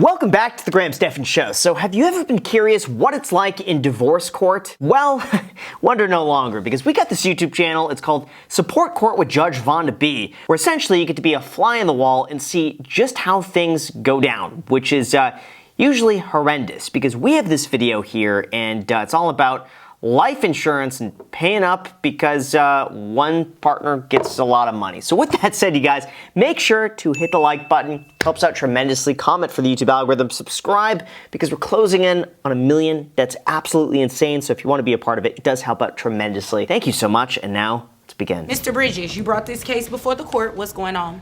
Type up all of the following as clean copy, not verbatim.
Welcome back to the Graham Stephan Show. So have you ever been curious what it's like in divorce court? Well, wonder no longer, because we got this YouTube channel. It's called Support Court with Judge Vonda B, where essentially you get to be a fly on the wall and see just how things go down, which is usually horrendous, because we have this video here and it's all about life insurance and paying up because one partner gets a lot of money. So with that said, you guys, make sure to hit the like button. Helps out tremendously. Comment for the YouTube algorithm. Subscribe, because we're closing in on 1 million. That's absolutely insane. So if you want to be a part of it, it does help out tremendously. Thank you so much. And now, let's begin. Mr. Bridges, you brought this case before the court. What's going on?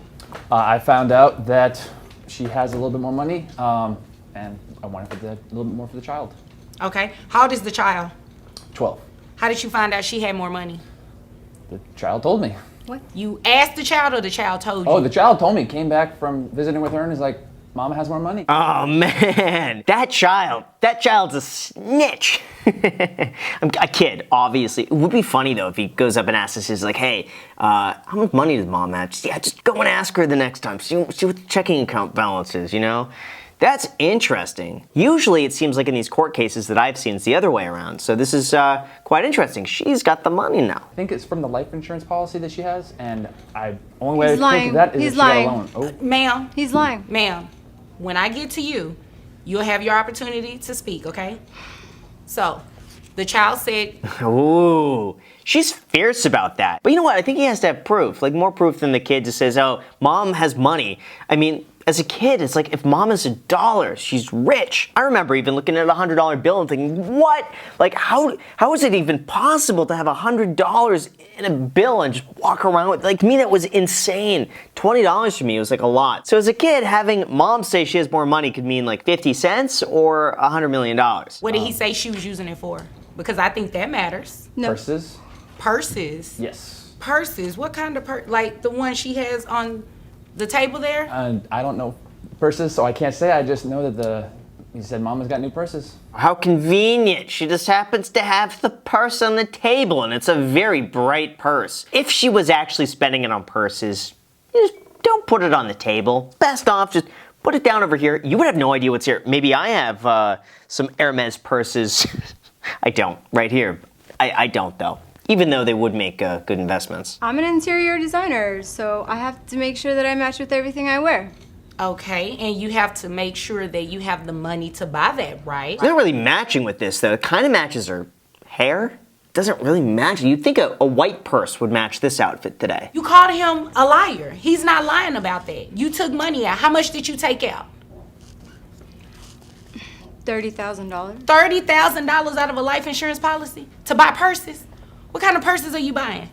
I found out that she has a little bit more money, and I wanted a little bit more for the child. Okay. How old is the child? 12. How did you find out she had more money? The child told me. What? You asked the child or the child told you? Oh, the child told me. Came back from visiting with her and is like, Mama has more money. Oh man, that child's a snitch. I kid, obviously. It would be funny though if he goes up and asks us, he's like, hey, how much money does Mom have? Just go and ask her the next time. See what the checking account balance is, you know? That's interesting. Usually it seems like in these court cases that I've seen it's the other way around. So this is quite interesting. She's got the money now. I think it's from the life insurance policy that she has, and only way I think of that is if she got a loan. Oh. Ma'am. He's lying. Ma'am, when I get to you, you'll have your opportunity to speak, okay? So, the child said... Ooh, she's fierce about that. But you know what? I think he has to have proof. Like more proof than the kid just says, oh, Mom has money. I mean, as a kid, it's like if Mom has $1, she's rich. I remember even looking at a $100 bill and thinking, what? Like, how is it even possible to have $100 in a bill and just walk around with? Like, to me, that was insane. $20 for me was like a lot. So as a kid, having Mom say she has more money could mean like 50 cents or $100 million. What did he say she was using it for? Because I think that matters. No. Purses? Purses? Yes. Purses? What kind of purse? Like the one she has on the table there? I don't know purses, so I can't say. I just know that he said Mama's got new purses. How convenient. She just happens to have the purse on the table, and it's a very bright purse. If she was actually spending it on purses, just don't put it on the table. Best off, just put it down over here. You would have no idea what's here. Maybe I have some Hermes purses. I don't, right here. I don't, though. Even though they would make good investments. I'm an interior designer, so I have to make sure that I match with everything I wear. Okay, and you have to make sure that you have the money to buy that, right? It's not really matching with this, though. It kind of matches her hair. It doesn't really match. You'd think a white purse would match this outfit today. You called him a liar. He's not lying about that. You took money out. How much did you take out? $30,000. $30,000 out of a life insurance policy to buy purses? What kind of purses are you buying?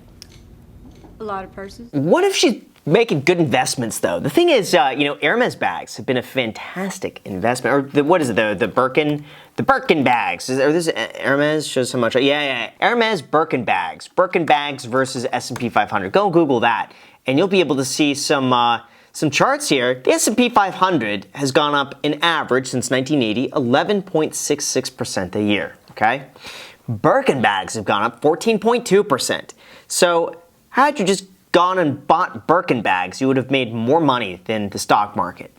A lot of purses. What if she's making good investments, though? The thing is, Hermes bags have been a fantastic investment. Or what is it, the Birkin bags? Or this Hermes shows how much. Yeah. Hermes Birkin bags. Birkin bags versus S&P 500. Go Google that, and you'll be able to see some charts here. The S&P 500 has gone up in average since 1980, 11.66% a year. Okay. Birkin bags have gone up 14.2%. So had you just gone and bought Birkin bags, you would have made more money than the stock market.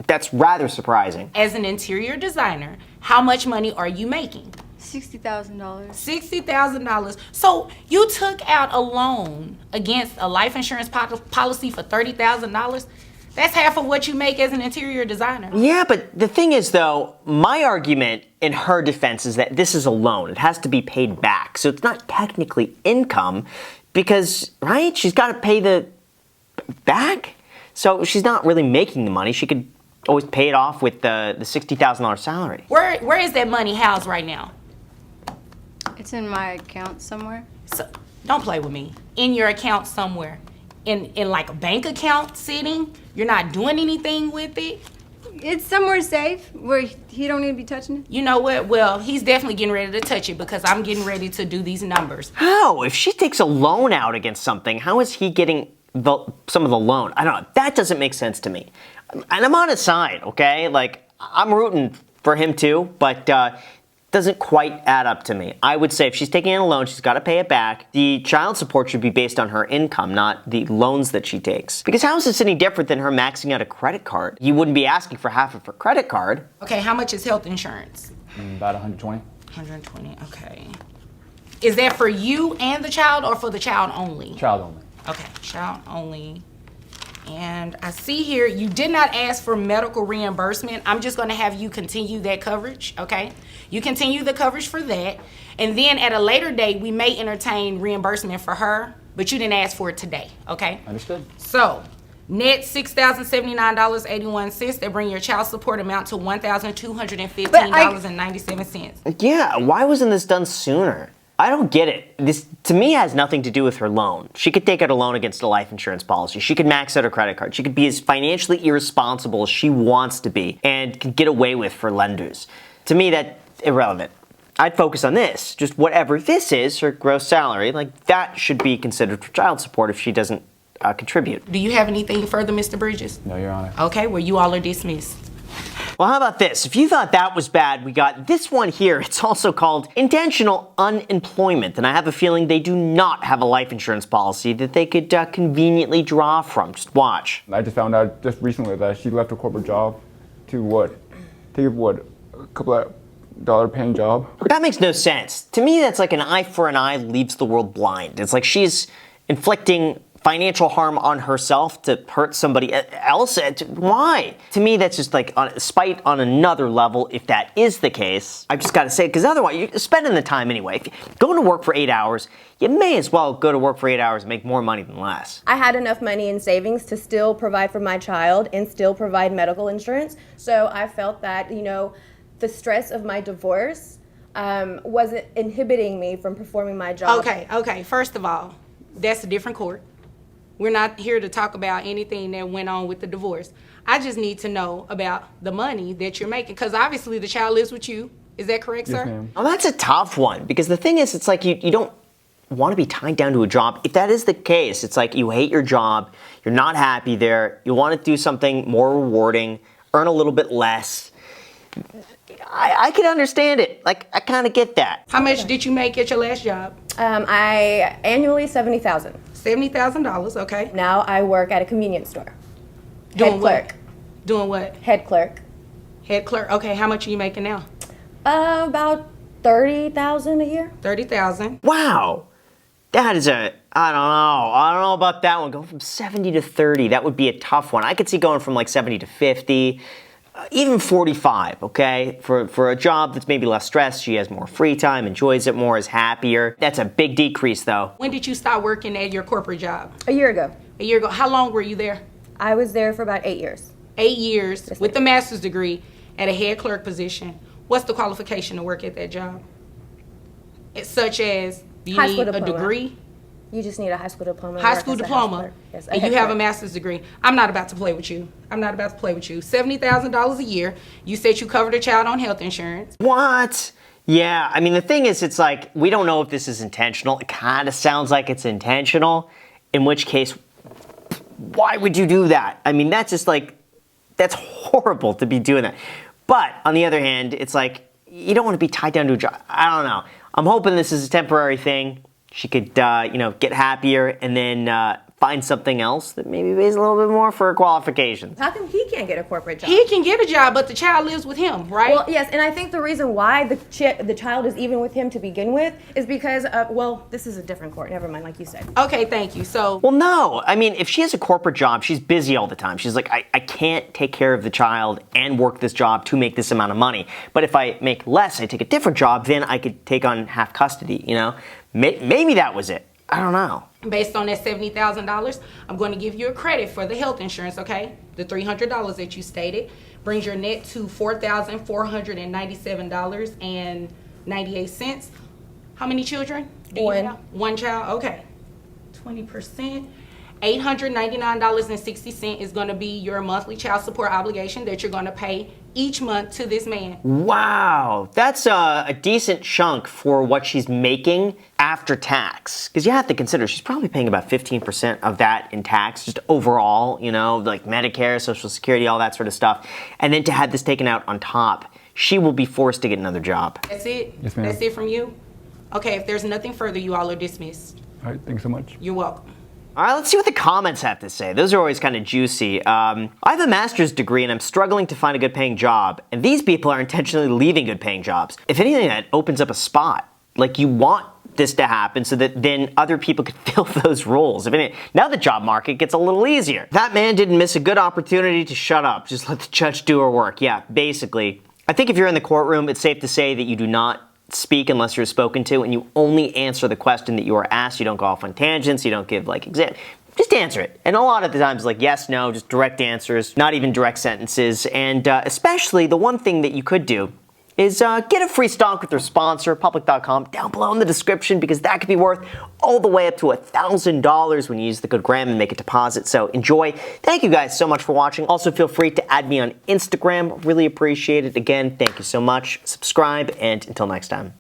That's rather surprising. As an interior designer, how much money are you making? $60,000. $60,000. So you took out a loan against a life insurance policy for $30,000? That's half of what you make as an interior designer. Yeah, but the thing is, though, my argument in her defense is that this is a loan. It has to be paid back. So it's not technically income because, right, she's got to pay the back. So she's not really making the money. She could always pay it off with the $60,000 salary. Where is that money housed right now? It's in my account somewhere. So, don't play with me. In your account somewhere. In like a bank account sitting? You're not doing anything with it? It's somewhere safe where he don't need to be touching it. You know what? Well, he's definitely getting ready to touch it because I'm getting ready to do these numbers. How? If she takes a loan out against something, how is he getting some of the loan? I don't know. That doesn't make sense to me. And I'm on his side, okay? Like, I'm rooting for him too, but doesn't quite add up to me. I would say if she's taking out a loan, she's got to pay it back. The child support should be based on her income, not the loans that she takes. Because how is this any different than her maxing out a credit card? You wouldn't be asking for half of her credit card. Okay, how much is health insurance? About 120. 120, okay. Is that for you and the child or for the child only? Child only. Okay, child only. And I see here you did not ask for medical reimbursement. I'm just going to have you continue that coverage, okay? You continue the coverage for that. And then at a later date, we may entertain reimbursement for her, but you didn't ask for it today, okay? Understood. So, net $6,079.81. That bring your child support amount to $1,215.97. Yeah, why wasn't this done sooner? I don't get it. This, to me, has nothing to do with her loan. She could take out a loan against a life insurance policy. She could max out her credit card. She could be as financially irresponsible as she wants to be and can get away with for lenders. To me, that's irrelevant. I'd focus on this. Just whatever this is, her gross salary, like that should be considered for child support if she doesn't contribute. Do you have anything further, Mr. Bridges? No, Your Honor. Okay, well, you all are dismissed. Well, how about this? If you thought that was bad, we got this one here. It's also called intentional unemployment, and I have a feeling they do not have a life insurance policy that they could conveniently draw from. Just watch. I just found out just recently that she left a corporate job to a couple of dollar paying job. That makes no sense. To me, that's like an eye for an eye leaves the world blind. It's like she's inflicting financial harm on herself to hurt somebody else. Why? To me, that's just like spite on another level. If that is the case, I've just got to say, because otherwise you're spending the time anyway. If you're going to work for 8 hours, you may as well go to work for 8 hours and make more money than less. I had enough money in savings to still provide for my child and still provide medical insurance. So I felt that, the stress of my divorce wasn't inhibiting me from performing my job. Okay. First of all, that's a different court. We're not here to talk about anything that went on with the divorce. I just need to know about the money that you're making, because obviously the child lives with you. Is that correct, Yes, sir? ma'am. Well, that's a tough one, because the thing is, it's like you don't want to be tied down to a job. If that is the case, it's like you hate your job, you're not happy there, you want to do something more rewarding, earn a little bit less. I can understand it. Like, I kind of get that. How much did you make at your last job? I annually $70,000. $70,000, okay. Now I work at a convenience store. Doing Head what? clerk. Doing what? Head clerk. Head clerk. Okay, how much are you making now? About $30,000 a year. $30,000. Wow. That is I don't know about that one. Going from 70 to 30, that would be a tough one. I could see going from like 70 to 50. Even 45, okay? For a job that's maybe less stressed, she has more free time, enjoys it more, is happier. That's a big decrease, though. When did you start working at your corporate job? A year ago. A year ago. How long were you there? I was there for about 8 years. 8 years Yes, with ma'am. the master's degree at a head clerk position. What's the qualification to work at that job? It's such as, do you High need school a diploma. degree? You just need a high school diploma. to High work school as a house diploma, clerk. Yes, and head you have a clerk. master's degree. I'm not about to play with you. $70,000 a year. You said you covered a child on health insurance. What? Yeah, I mean, the thing is, it's like, we don't know if this is intentional. It kind of sounds like it's intentional, in which case, why would you do that? I mean, that's just like, that's horrible to be doing that. But on the other hand, it's like, you don't want to be tied down to a job. I don't know. I'm hoping this is a temporary thing. She could, get happier and then find something else that maybe pays a little bit more for her qualifications. How come he can't get a corporate job? He can get a job, but the child lives with him, right? Well, yes, and I think the reason why the child is even with him to begin with is because, this is a different court. Never mind, like you said. Okay, thank you. So, Well, no. I mean, if she has a corporate job, she's busy all the time. She's like, I can't take care of the child and work this job to make this amount of money. But if I make less, I take a different job, then I could take on half custody, Maybe that was it. I don't know. based on that $70,000, I'm going to give you a credit for the health insurance, okay? The $300 that you stated brings your net to $4,497.98. How many children do you One. have? One child, okay. 20%. $899.60 is going to be your monthly child support obligation that you're going to pay each month to this man. Wow, that's a decent chunk for what she's making after tax. Because you have to consider she's probably paying about 15% of that in tax, just overall, you know, like Medicare, Social Security, all that sort of stuff. And then to have this taken out on top, she will be forced to get another job. That's it? Yes, ma'am. That's it from you? Okay, if there's nothing further, you all are dismissed. All right, thanks so much. You're welcome. All right, let's see what the comments have to say. Those are always kind of juicy. I have a master's degree and I'm struggling to find a good paying job. And these people are intentionally leaving good paying jobs. If anything, that opens up a spot. Like you want this to happen so that then other people could fill those roles. Now the job market gets a little easier. That man didn't miss a good opportunity to shut up. Just let the judge do her work. Yeah, basically. I think if you're in the courtroom, it's safe to say that you do not speak unless you're spoken to, and you only answer the question that you are asked. You don't go off on tangents. You don't give like just answer it. And a lot of the times, like yes, no, just direct answers, not even direct sentences. And especially the one thing that you could do is get a free stock with their sponsor, public.com, down below in the description, because that could be worth all the way up to $1,000 when you use the code GRAHAM and make a deposit. So enjoy. Thank you guys so much for watching. Also feel free to add me on Instagram. Really appreciate it. Again, thank you so much. Subscribe, and until next time.